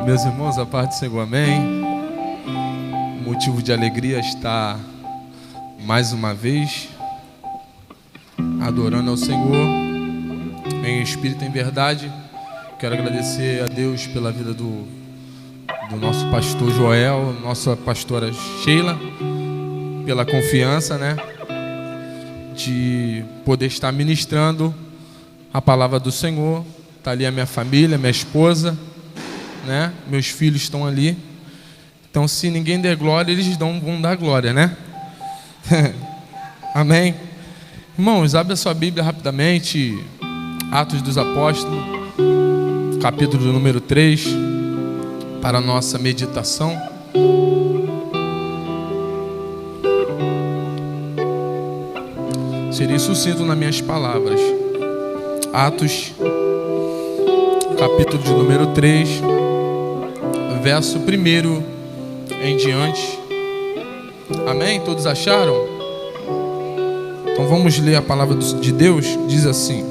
Meus irmãos, a paz do Senhor, amém. Motivo de alegria estar mais uma vez adorando ao Senhor em espírito e em verdade. Quero agradecer a Deus pela vida do nosso pastor Joel, nossa pastora Sheila, pela confiança, de poder estar ministrando a palavra do Senhor. Está ali a minha família, minha esposa, meus filhos estão ali. Então, se ninguém der glória, eles vão dar glória, Amém? Irmãos, abre a sua Bíblia rapidamente, Atos dos Apóstolos, capítulo número 3, para a nossa meditação. Serei sucinto nas minhas palavras. Atos, capítulo de número 3, verso 1 em diante. Amém? Todos acharam? Então vamos ler a palavra de Deus. Diz assim: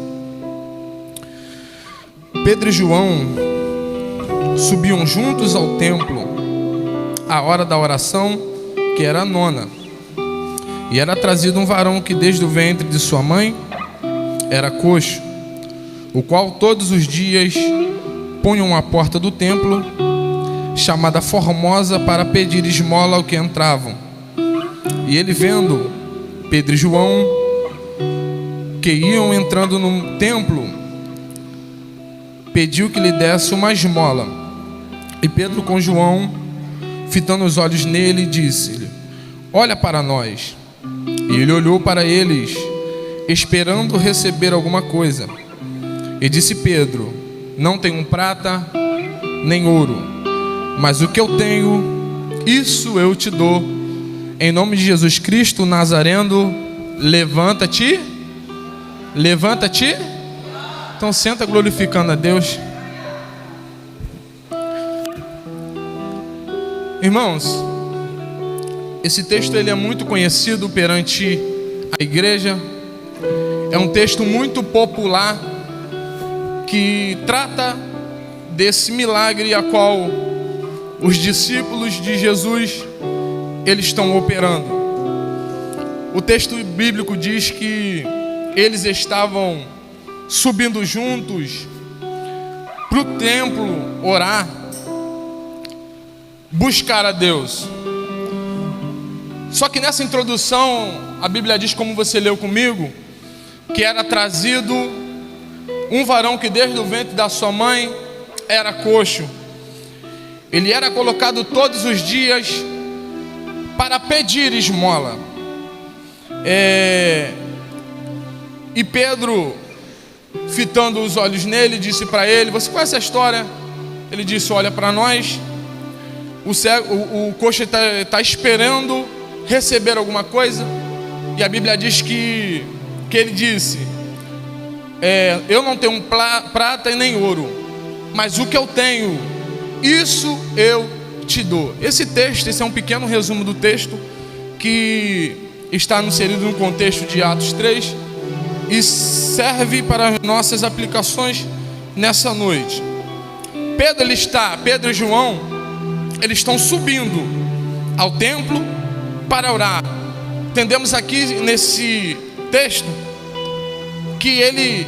Pedro e João subiam juntos ao templo à hora da oração, que era a 9. E era trazido um varão que desde o ventre de sua mãe era coxo, o qual todos os dias punham à porta do templo, chamada Formosa, para pedir esmola ao que entravam. E ele, vendo Pedro e João que iam entrando no templo, pediu que lhe desse uma esmola. E Pedro, com João, fitando os olhos nele, disse-lhe: olha para nós. E ele olhou para eles, esperando receber alguma coisa. E disse Pedro: não tenho prata nem ouro, mas o que eu tenho, isso eu te dou. Em nome de Jesus Cristo Nazareno, levanta-te. Levanta-te. Então senta glorificando a Deus. Irmãos, esse texto ele é muito conhecido perante a igreja. É um texto muito popular que trata desse milagre a qual os discípulos de Jesus eles estão operando. O texto bíblico diz que eles estavam subindo juntos para o templo orar, buscar a Deus. Só que nessa introdução a Bíblia diz, como você leu comigo, que era trazido um varão que desde o ventre da sua mãe era coxo. Ele era colocado todos os dias para pedir esmola. E Pedro, fitando os olhos nele, disse para ele: você conhece a história? Ele disse: olha para nós. O coxo está esperando receber alguma coisa. E a Bíblia diz que ele disse: eu não tenho prata e nem ouro, mas o que eu tenho, isso eu te dou. Esse é um pequeno resumo do texto que está inserido no contexto de Atos 3 e serve para as nossas aplicações nessa noite. Pedro e João, eles estão subindo ao templo para orar. Entendemos aqui nesse texto que eles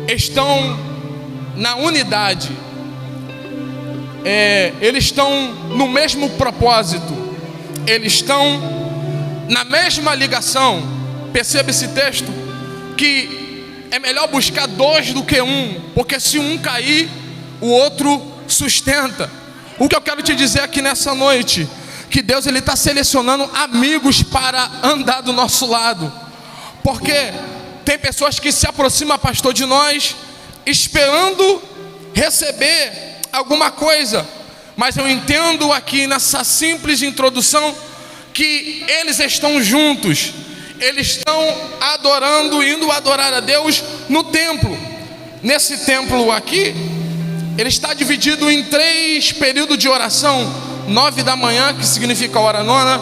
estão na unidade, eles estão no mesmo propósito, eles estão na mesma ligação. Perceba esse texto, que é melhor buscar dois do que um, porque se um cair, o outro sustenta. O que eu quero te dizer aqui nessa noite, que Deus ele está selecionando amigos para andar do nosso lado, porque tem pessoas que se aproximam, pastor, de nós esperando receber alguma coisa, mas eu entendo aqui nessa simples introdução que eles estão juntos, eles estão adorando, indo adorar a Deus no templo. Nesse templo aqui, ele está dividido em 3 períodos de oração: 9 da manhã, que significa hora nona,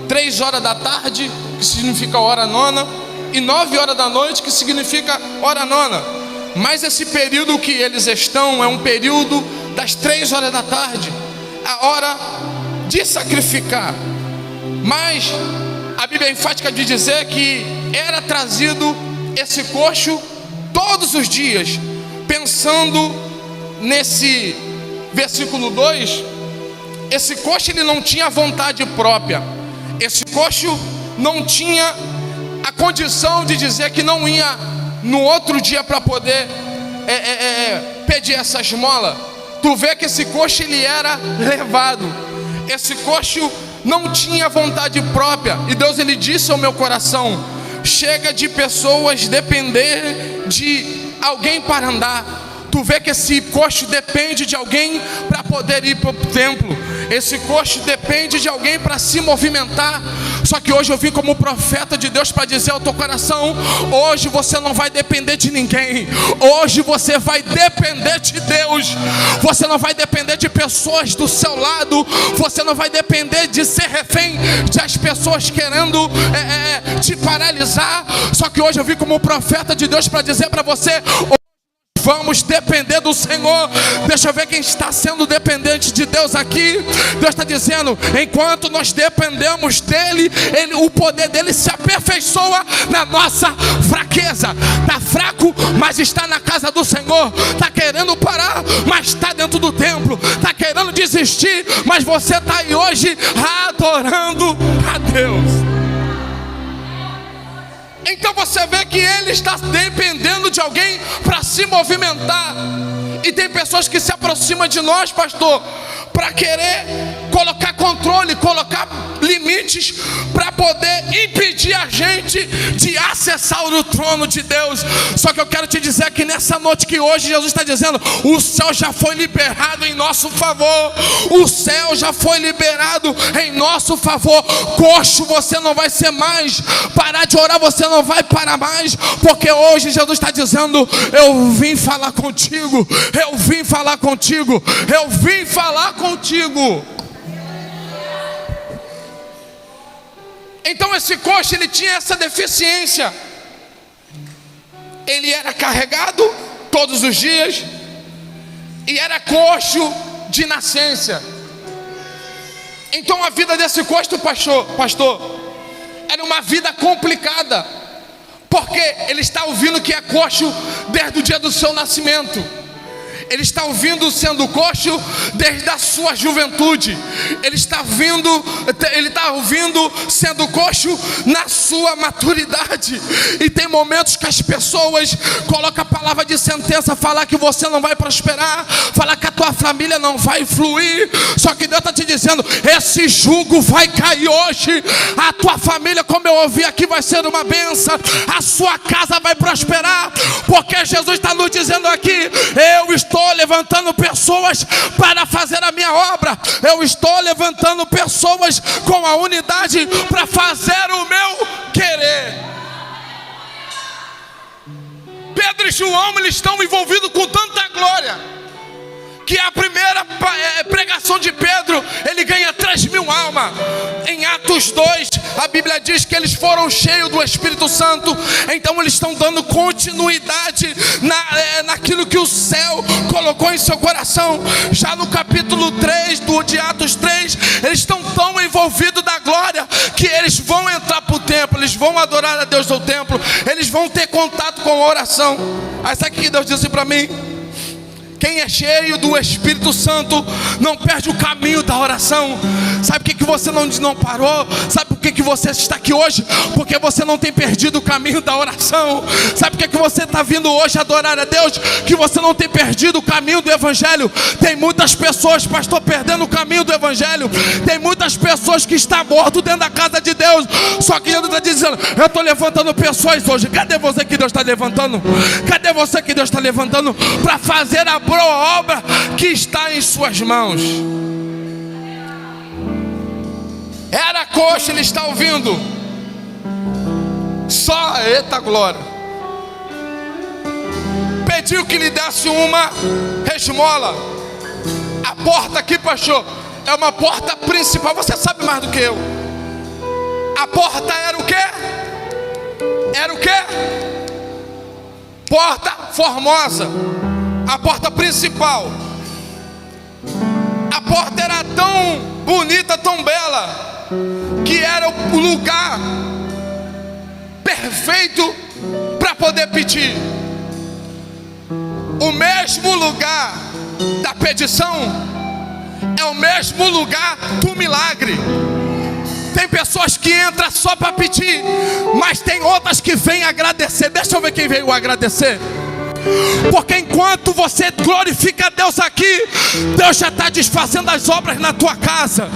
3 horas da tarde, que significa hora nona, e 9 horas da noite, que significa hora nona. Mas esse período que eles estão é um período das 3 horas da tarde. a hora de sacrificar. Mas a Bíblia é enfática de dizer que era trazido esse coxo todos os dias. Pensando nesse versículo 2, esse coxo ele não tinha vontade própria. Esse coxo não tinha a condição de dizer que não ia no outro dia para poder pedir essa esmola. Tu vê que esse coxo ele era levado. Esse coxo não tinha vontade própria. E Deus ele disse ao meu coração: chega de pessoas depender de alguém para andar. Tu vê que esse coxo depende de alguém para poder ir para o templo. Esse coxo depende de alguém para se movimentar. Só que hoje eu vim como profeta de Deus para dizer ao teu coração: hoje você não vai depender de ninguém. Hoje você vai depender de Deus. Você não vai depender de pessoas do seu lado. Você não vai depender de ser refém de as pessoas querendo te paralisar. Só que hoje eu vim como profeta de Deus para dizer para você: vamos depender do Senhor. Deixa eu ver quem está sendo dependente de Deus aqui. Deus está dizendo: enquanto nós dependemos dEle, o poder dEle se aperfeiçoa na nossa fraqueza. Está fraco, mas está na casa do Senhor. Está querendo parar, mas está dentro do templo. Está querendo desistir, mas você está aí hoje adorando a Deus. Então você vê que ele está dependendo de alguém para se movimentar. E tem pessoas que se aproximam de nós, pastor, para querer colocar controle, colocar limites, para poder impedir a gente de acessar o trono de Deus. Só que eu quero te dizer que nessa noite que hoje Jesus está dizendo: o céu já foi liberado em nosso favor. O céu já foi liberado em nosso favor. Coxo, você não vai ser mais. Parar de orar, você não vai parar mais. Porque hoje Jesus está dizendo: eu vim falar contigo. Eu vim falar contigo. Eu vim falar contigo. Então esse coxo ele tinha essa deficiência. Ele era carregado todos os dias e era coxo de nascença. Então a vida desse coxo, pastor, era uma vida complicada, porque ele está ouvindo que é coxo desde o dia do seu nascimento. Ele está ouvindo sendo coxo desde a sua juventude. Ele está ouvindo sendo coxo na sua maturidade. E tem momentos que as pessoas colocam a palavra de sentença, falar que você não vai prosperar, falar que a tua família não vai fluir. Só que Deus está te dizendo: esse jugo vai cair hoje. A tua família, como eu ouvi aqui, vai ser uma bênção. A sua casa vai prosperar, porque Jesus está nos dizendo aqui: eu estou levantando pessoas para fazer a minha obra. Eu estou levantando pessoas com a unidade para fazer o meu querer. Pedro e João, eles estão envolvidos com tanta glória, que a primeira pregação de Pedro, ele ganha 3.000 almas. Em Atos 2, a Bíblia diz que eles foram cheios do Espírito Santo. Então eles estão dando continuidade naquilo que o céu colocou em seu coração. Já no capítulo 3 de Atos 3, eles estão tão envolvidos da glória, que eles vão entrar para o templo, eles vão adorar a Deus no templo, eles vão ter contato com a oração. Aí sabe o que Deus disse para mim? Quem é cheio do Espírito Santo não perde o caminho da oração. Sabe por que você não parou? Sabe por que você está aqui hoje? Porque você não tem perdido o caminho da oração. Sabe por que você está vindo hoje adorar a Deus? Que você não tem perdido o caminho do Evangelho. Tem muitas pessoas, pastor, perdendo o caminho do Evangelho. Tem muitas pessoas que estão mortas dentro da casa de Deus. Só que Deus está dizendo: eu estou levantando pessoas hoje. Cadê você que Deus está levantando? Cadê você que Deus está levantando para fazer a boa obra que está em suas mãos? Era coxo, ele está ouvindo só, eita glória. Pediu que lhe desse uma esmola. A porta aqui, pastor, é uma porta principal. Você sabe mais do que eu. A porta era o quê? Era o quê? Porta Formosa. A porta principal. A porta era tão bonita, tão bela, que era o lugar perfeito para poder pedir. O mesmo lugar da petição é o mesmo lugar do milagre. Tem pessoas que entram só para pedir, mas tem outras que vêm agradecer. Deixa eu ver quem veio agradecer. Porque enquanto você glorifica a Deus aqui, Deus já está desfazendo as obras na tua casa.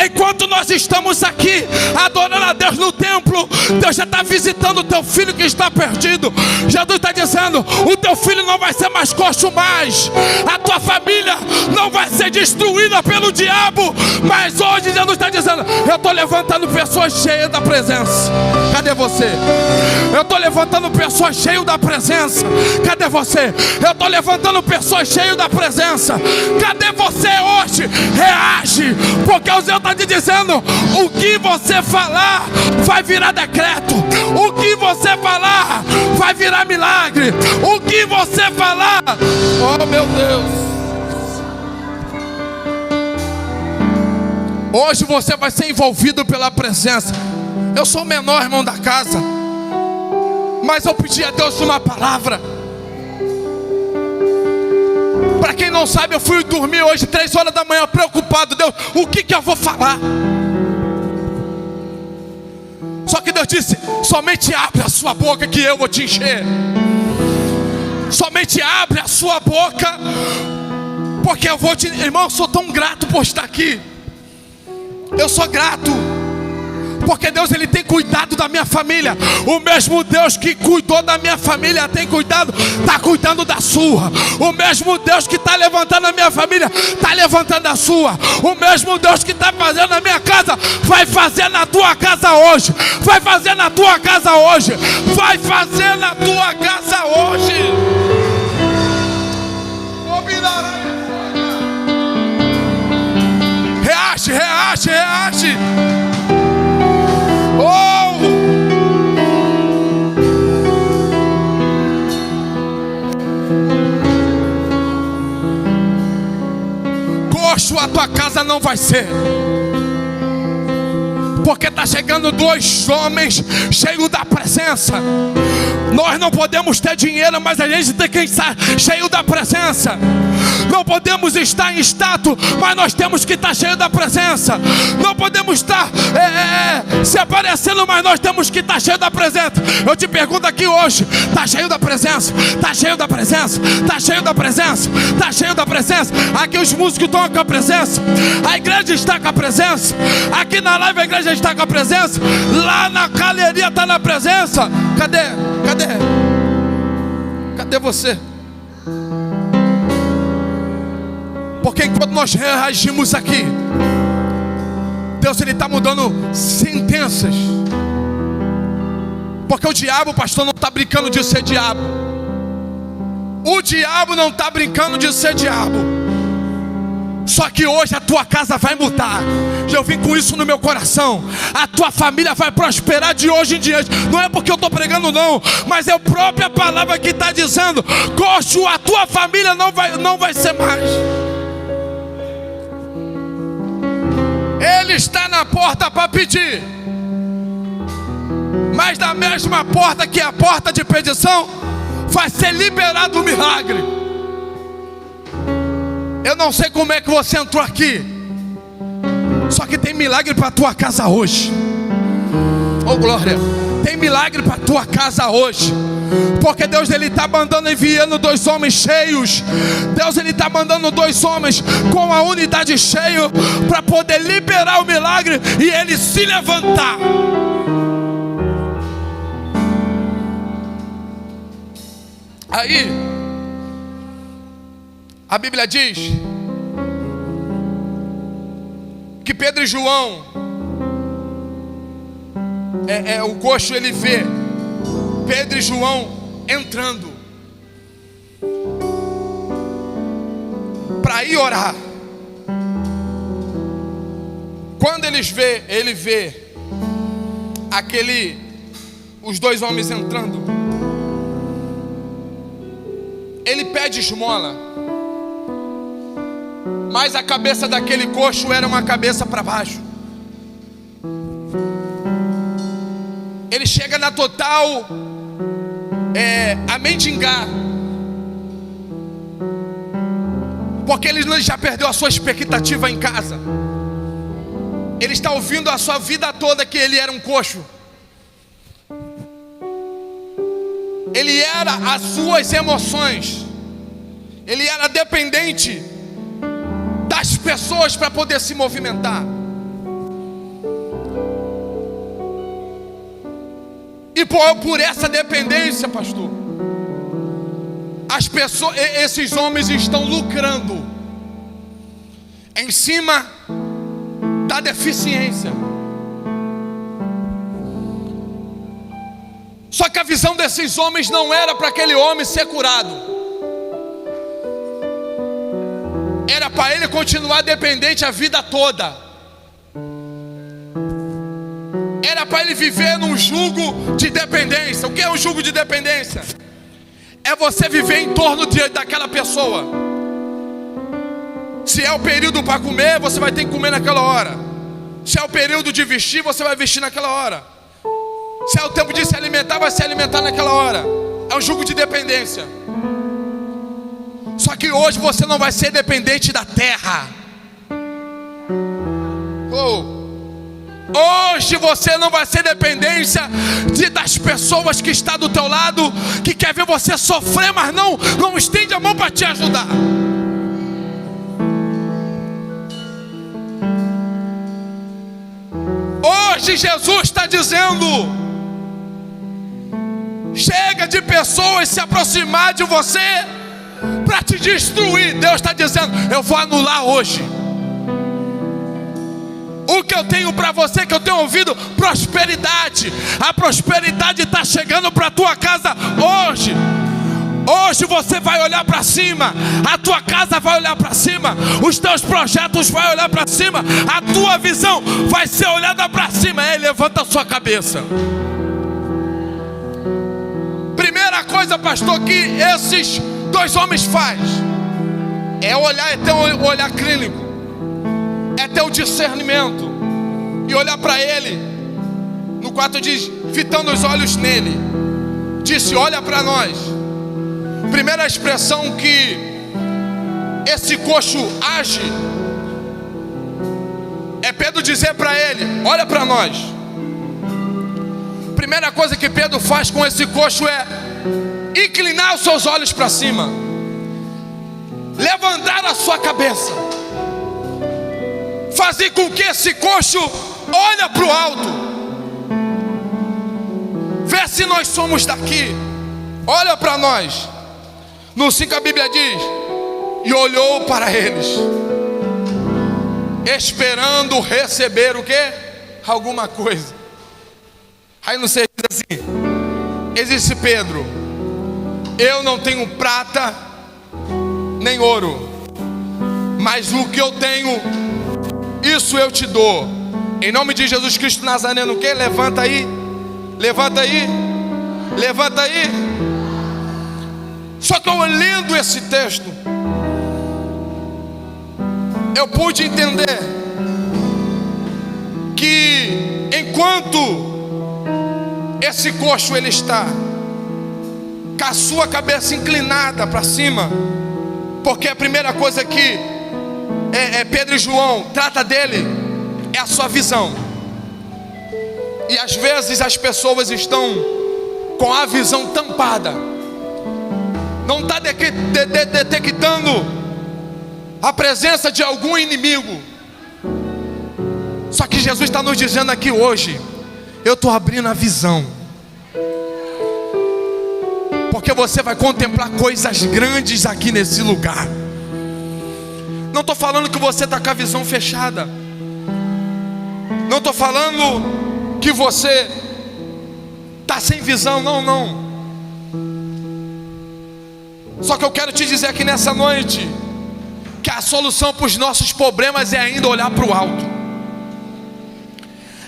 Enquanto nós estamos aqui adorando a Deus no templo, Deus já está visitando o teu filho que está perdido. Jesus está dizendo: o teu filho não vai ser mais coxo mais, a tua família não vai ser destruída pelo diabo. Mas hoje Jesus está dizendo: eu estou levantando pessoas cheias da presença. Cadê você? Eu estou levantando pessoas cheias da presença. Cadê você? Eu estou levantando pessoas cheias da presença. Cadê você hoje? Reage, porque o Senhor está te dizendo: o que você falar vai virar decreto. O que você falar vai virar milagre. O que você falar, oh meu Deus, hoje você vai ser envolvido pela presença. Eu sou o menor irmão da casa, mas eu pedi a Deus uma palavra. Para quem não sabe, eu fui dormir hoje 3 horas da manhã preocupado. Deus, o que eu vou falar? Só que Deus disse: somente abre a sua boca que eu vou te encher. Somente abre a sua boca, porque eu vou te... Irmão, eu sou tão grato por estar aqui. Eu sou grato, porque Deus, Ele tem cuidado da minha família. O mesmo Deus que cuidou da minha família tem cuidado, está cuidando da sua. O mesmo Deus que está levantando a minha família está levantando a sua. O mesmo Deus que está fazendo na minha casa vai fazer na tua casa hoje. Vai fazer na tua casa hoje. Vai fazer na tua casa hoje. Reage, reage, reage. Coxo a tua casa não vai ser, porque está chegando 2 homens cheios da presença. Nós não podemos ter dinheiro, mas a gente tem que estar cheio da presença. Não podemos estar em status, mas nós temos que estar cheio da presença. Não podemos estar se aparecendo, mas nós temos que estar cheio da presença. Eu te pergunto aqui hoje: está cheio da presença? Está cheio da presença? Está cheio da presença? Está cheio da presença? Aqui os músicos estão com a presença, a igreja está com a presença, aqui na live a igreja está com a presença, lá na galeria está na presença. Cadê? Cadê? Cadê você? Porque enquanto nós reagimos aqui, Deus, Ele está mudando sentenças. Porque o diabo, pastor, não está brincando de ser diabo. O diabo não está brincando de ser diabo. Só que hoje a tua casa vai mudar. Eu vim com isso no meu coração. A tua família vai prosperar de hoje em diante. Não é porque eu estou pregando não, mas é a própria palavra que está dizendo: coxo, a tua família não vai ser mais. Ele está na porta para pedir, mas da mesma porta que é a porta de petição, vai ser liberado o milagre. Eu não sei como é que você entrou aqui, só que tem milagre para a tua casa hoje. Oh glória, tem milagre para a tua casa hoje. Porque Deus, Ele está mandando, enviando 2 homens cheios. Deus, Ele está mandando 2 homens com a unidade cheia, para poder liberar o milagre e ele se levantar. Aí a Bíblia diz que Pedro e João, o coxo, ele vê Pedro e João entrando para ir orar. Quando ele vê os 2 homens entrando, ele pede esmola. mas a cabeça daquele coxo era uma cabeça para baixo. Ele chega na total a mendigar, porque ele já perdeu a sua expectativa em casa. Ele está ouvindo a sua vida toda que ele era um coxo. Ele era as suas emoções. Ele era dependente das pessoas para poder se movimentar. E por essa dependência, pastor, as pessoas, esses homens estão lucrando em cima da deficiência. Só que a visão desses homens não era para aquele homem ser curado, era para ele continuar dependente a vida toda. Era para ele viver num jugo de dependência. O que é um jugo de dependência? É você viver em torno daquela pessoa. Se é o período para comer, você vai ter que comer naquela hora. Se é o período de vestir, você vai vestir naquela hora. Se é o tempo de se alimentar, vai se alimentar naquela hora. É um jugo de dependência. Só que hoje você não vai ser dependente da terra. Hoje você não vai ser dependência das pessoas que estão do teu lado, que quer ver você sofrer, mas não estende a mão para te ajudar. Hoje Jesus está dizendo: chega de pessoas se aproximar de você para te destruir. Deus está dizendo: eu vou anular hoje. O que eu tenho para você, que eu tenho ouvido, prosperidade. A prosperidade está chegando para a tua casa hoje. Hoje você vai olhar para cima, a tua casa vai olhar para cima, os teus projetos vão olhar para cima, a tua visão vai ser olhada para cima. Levanta a sua cabeça. Primeira coisa, pastor, que esses dois homens fazem é olhar, é ter um olhar clínico, é ter o discernimento e olhar para ele. No 4 diz: fitando os olhos nele, disse: olha para nós. Primeira expressão que esse coxo age é Pedro dizer para ele: olha para nós. Primeira coisa que Pedro faz com esse coxo é inclinar os seus olhos para cima, levantar a sua cabeça, fazer com que esse coxo olhe para o alto, vê se nós somos daqui, olha para nós. No 5 a Bíblia diz: e olhou para eles, esperando receber o quê? Alguma coisa. Aí no 6 diz assim: existe Pedro, eu não tenho prata nem ouro, mas o que eu tenho, isso eu te dou. Em nome de Jesus Cristo Nazareno, o que? Levanta aí, levanta aí, levanta aí. Só que eu lendo esse texto, eu pude entender que enquanto esse coxo ele está com a sua cabeça inclinada para cima, porque a primeira coisa que Pedro e João trata dele é a sua visão. E às vezes as pessoas estão com a visão tampada, não está detectando a presença de algum inimigo. Só que Jesus está nos dizendo aqui hoje: eu estou abrindo a visão, porque você vai contemplar coisas grandes aqui nesse lugar. Não estou falando que você está com a visão fechada, não estou falando que você está sem visão, não. Só que eu quero te dizer aqui nessa noite que a solução para os nossos problemas é ainda olhar para o alto.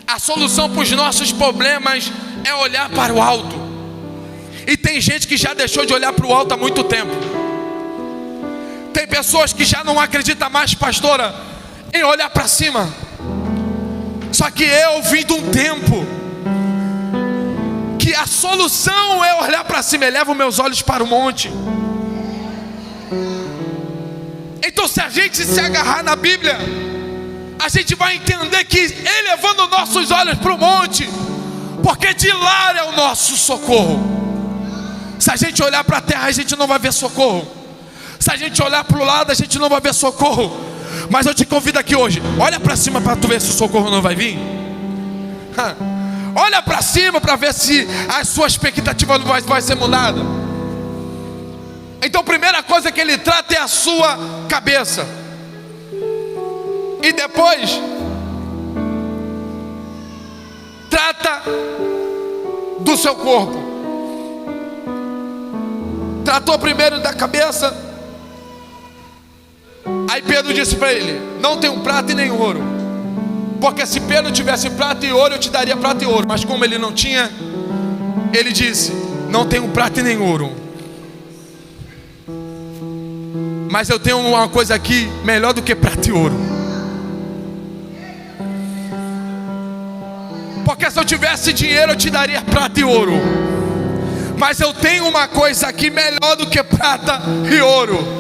A solução para os nossos problemas é olhar para o alto. E tem gente que já deixou de olhar para o alto há muito tempo. Tem pessoas que já não acreditam mais, pastora, em olhar para cima. Só que eu vim de um tempo que a solução é olhar para cima. Eleva os meus olhos para o monte. Então, se a gente se agarrar na Bíblia, a gente vai entender que elevando nossos olhos para o monte, porque de lá é o nosso socorro. Se a gente olhar para a terra, a gente não vai ver socorro. Se a gente olhar para o lado, a gente não vai ver socorro. Mas eu te convido aqui hoje, olha para cima para tu ver se o socorro não vai vir. Olha para cima para ver se a sua expectativa não vai ser mudada. Então a primeira coisa que ele trata é a sua cabeça. E depois trata do seu corpo. Tratou primeiro da cabeça. Aí Pedro disse para ele: não tenho prata e nem ouro, porque se Pedro tivesse prata e ouro, eu te daria prata e ouro. Mas como ele não tinha, ele disse: não tenho prata e nem ouro, mas eu tenho uma coisa aqui melhor do que prata e ouro. Porque se eu tivesse dinheiro, eu te daria prata e ouro, mas eu tenho uma coisa aqui melhor do que prata e ouro.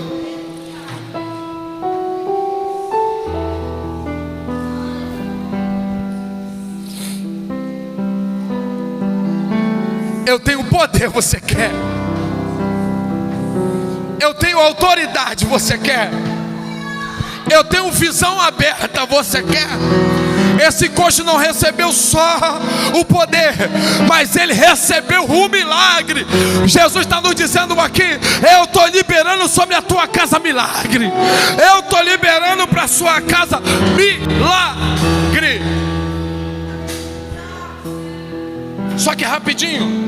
Eu tenho poder, você quer? Eu tenho autoridade, você quer? Eu tenho visão aberta, você quer? Esse coxo não recebeu só o poder, mas ele recebeu um milagre. Jesus está nos dizendo aqui: eu estou liberando sobre a tua casa milagre. Eu estou liberando para a sua casa milagre. Só que rapidinho,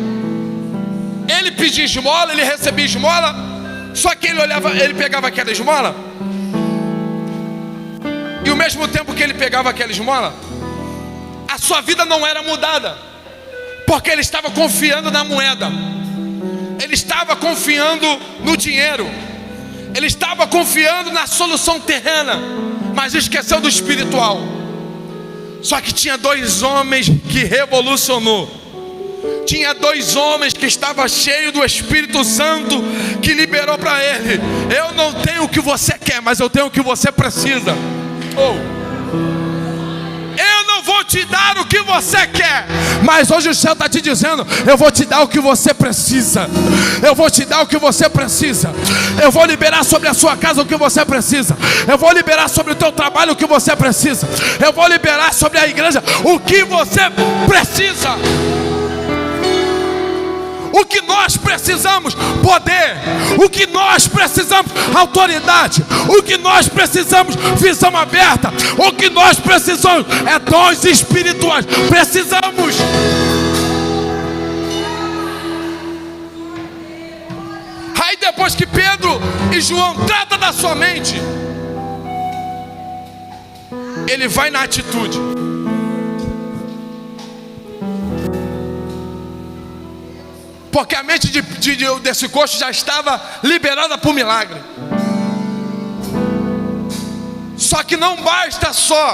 ele pedia esmola, ele recebia esmola. Só que ele pegava aquela esmola, e ao mesmo tempo que ele pegava aquela esmola, a sua vida não era mudada, porque ele estava confiando na moeda, ele estava confiando no dinheiro, ele estava confiando na solução terrena, mas esqueceu do espiritual. Só que tinha dois homens que revolucionou. Tinha dois homens que estavam cheios do Espírito Santo, que liberou para ele: eu não tenho o que você quer, mas eu tenho o que você precisa. Eu não vou te dar o que você quer, mas hoje o céu está te dizendo: eu vou te dar o que você precisa. Eu vou te dar o que você precisa. Eu vou liberar sobre a sua casa o que você precisa. Eu vou liberar sobre o teu trabalho o que você precisa. Eu vou liberar sobre a igreja o que você precisa. O que nós precisamos? Poder. O que nós precisamos? Autoridade. O que nós precisamos? Visão aberta. O que nós precisamos é dons espirituais. Precisamos. Aí depois que Pedro e João tratam da sua mente, ele vai na atitude. Porque a mente desse coxo já estava liberada para o milagre. Só que não basta só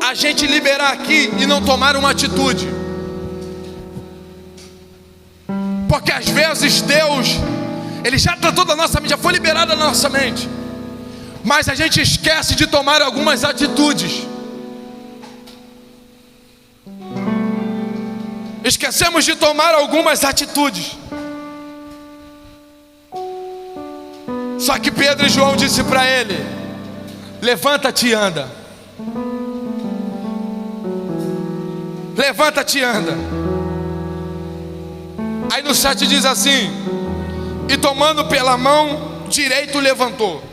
a gente liberar aqui e não tomar uma atitude. Porque às vezes Deus, Ele já tratou da nossa mente, já foi liberada da nossa mente, mas a gente esquece de tomar algumas atitudes. Esquecemos de tomar algumas atitudes. Só que Pedro e João disse para ele: levanta-te e anda. Levanta-te e anda. Aí no 7 diz assim: e tomando pela mão direito levantou,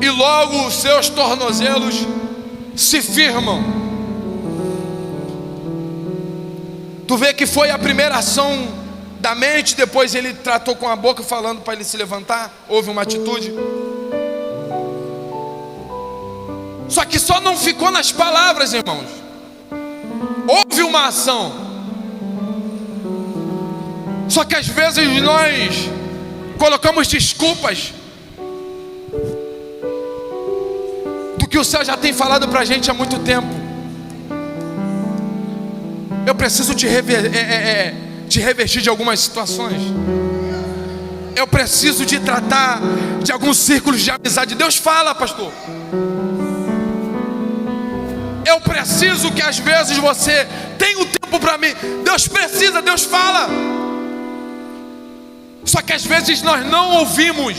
e logo os seus tornozelos se firmam. Tu vê que foi a primeira ação da mente, depois ele tratou com a boca falando para ele se levantar. Houve uma atitude. Só que só não ficou nas palavras, irmãos. Houve uma ação. Só que às vezes nós colocamos desculpas do que o céu já tem falado para a gente há muito tempo. Eu preciso te revestir de algumas situações. Eu preciso de tratar de alguns círculos de amizade. Deus fala, pastor. Eu preciso que às vezes você tenha um tempo para mim. Deus precisa, Deus fala. Só que às vezes nós não ouvimos.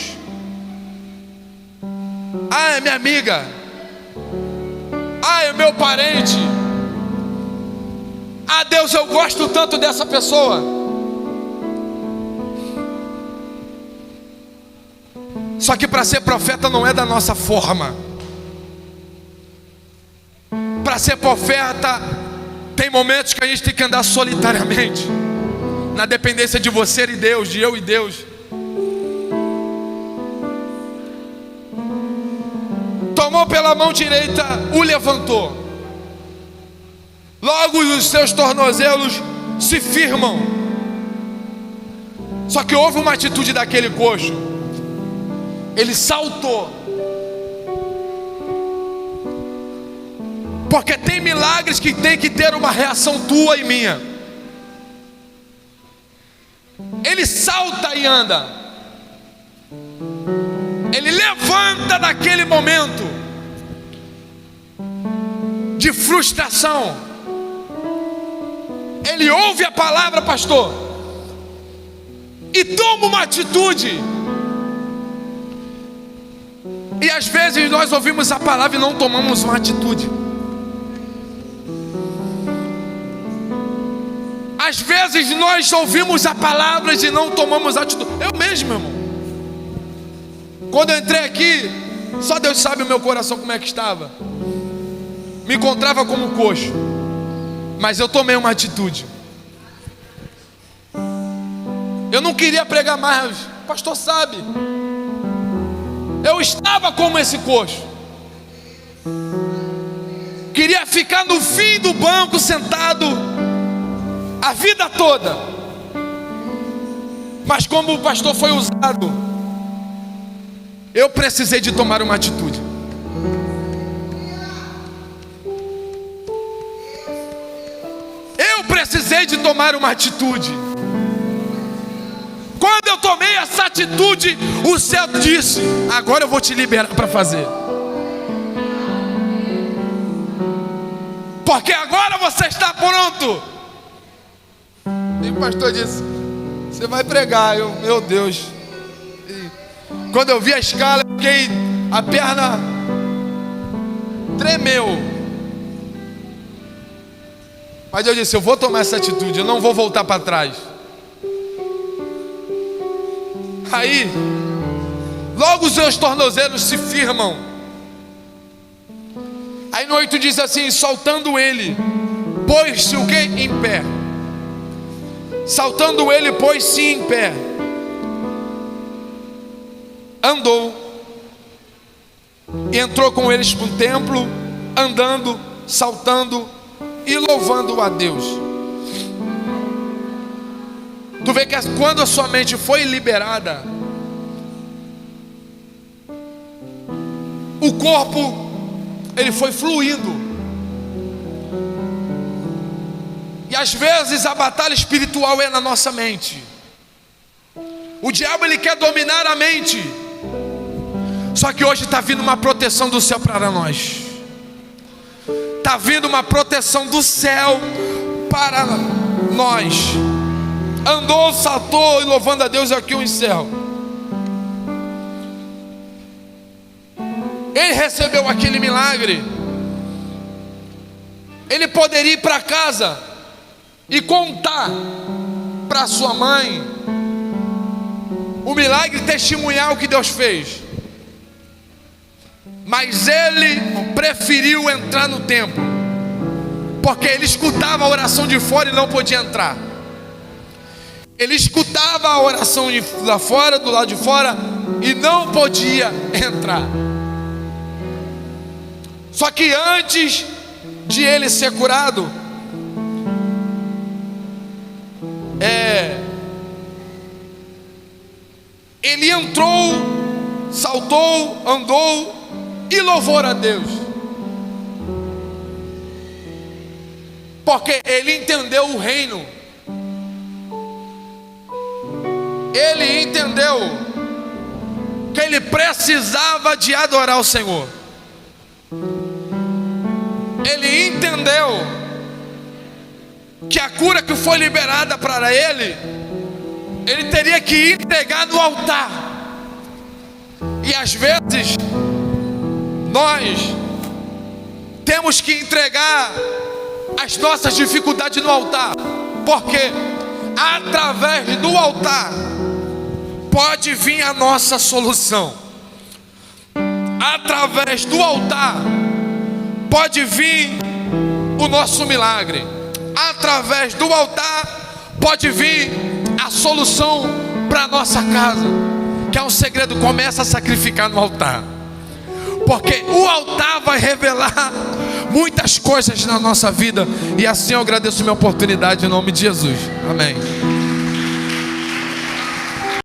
Ah, é minha amiga. Ah, é meu parente. Ah, Deus, eu gosto tanto dessa pessoa. Só que para ser profeta não é da nossa forma. Para ser profeta, tem momentos que a gente tem que andar solitariamente, na dependência de você e Deus, de eu e Deus. Tomou pela mão direita, o levantou. Logo os seus tornozelos se firmam. Só que houve uma atitude daquele coxo. Ele saltou. Porque tem milagres que tem que ter uma reação tua e minha. Ele salta e anda. Ele levanta naquele momento de frustração. Ele ouve a palavra, pastor, e toma uma atitude. E às vezes nós ouvimos a palavra e não tomamos uma atitude. Às vezes nós ouvimos a palavra e não tomamos atitude. Eu mesmo, irmão, quando eu entrei aqui, só Deus sabe o meu coração como é que estava. Me encontrava como coxo, mas eu tomei uma atitude. Eu não queria pregar mais, o pastor sabe. Eu estava como esse coxo. Queria ficar no fim do banco sentado a vida toda. Mas como o pastor foi usado, eu precisei de tomar uma atitude. Eu precisei de tomar uma atitude. Quando eu tomei essa atitude, o céu disse: agora eu vou te liberar para fazer. Porque agora você está pronto. E o pastor disse: você vai pregar. Eu, meu Deus. E quando eu vi a escala, eu fiquei, a perna tremeu. Mas eu disse: eu vou tomar essa atitude, eu não vou voltar para trás. Aí, logo os seus tornozelos se firmam. Aí no 8 diz assim: saltando ele, pôs-se o quê? Em pé. Saltando ele, pôs-se em pé. Andou. E entrou com eles para o templo, andando, saltando e louvando a Deus. Tu vê que quando a sua mente foi liberada, o corpo, ele foi fluindo. E às vezes a batalha espiritual é na nossa mente. O diabo, ele quer dominar a mente. Só que hoje está vindo uma proteção do céu para nós. Está vindo uma proteção do céu para nós. Andou, saltou e louvando a Deus, aqui eu encerro. Ele recebeu aquele milagre. Ele poderia ir para casa e contar para sua mãe o milagre, testemunhar o que Deus fez. Mas ele preferiu entrar no templo, porque ele escutava a oração de fora e não podia entrar. Ele escutava a oração de lá fora, do lado de fora, e não podia entrar. Só que antes de ele ser curado, ele entrou, saltou, andou e louvou a Deus, porque ele entendeu o reino, ele entendeu que ele precisava de adorar o Senhor, ele entendeu que a cura que foi liberada para ele teria que entregar no altar. E às vezes nós temos que entregar as nossas dificuldades no altar, porque através do altar pode vir a nossa solução. Através do altar pode vir o nosso milagre. Através do altar pode vir a solução para a nossa casa. Que é um segredo, começa a sacrificar no altar, porque o altar vai revelar muitas coisas na nossa vida. E assim eu agradeço a minha oportunidade em nome de Jesus. Amém.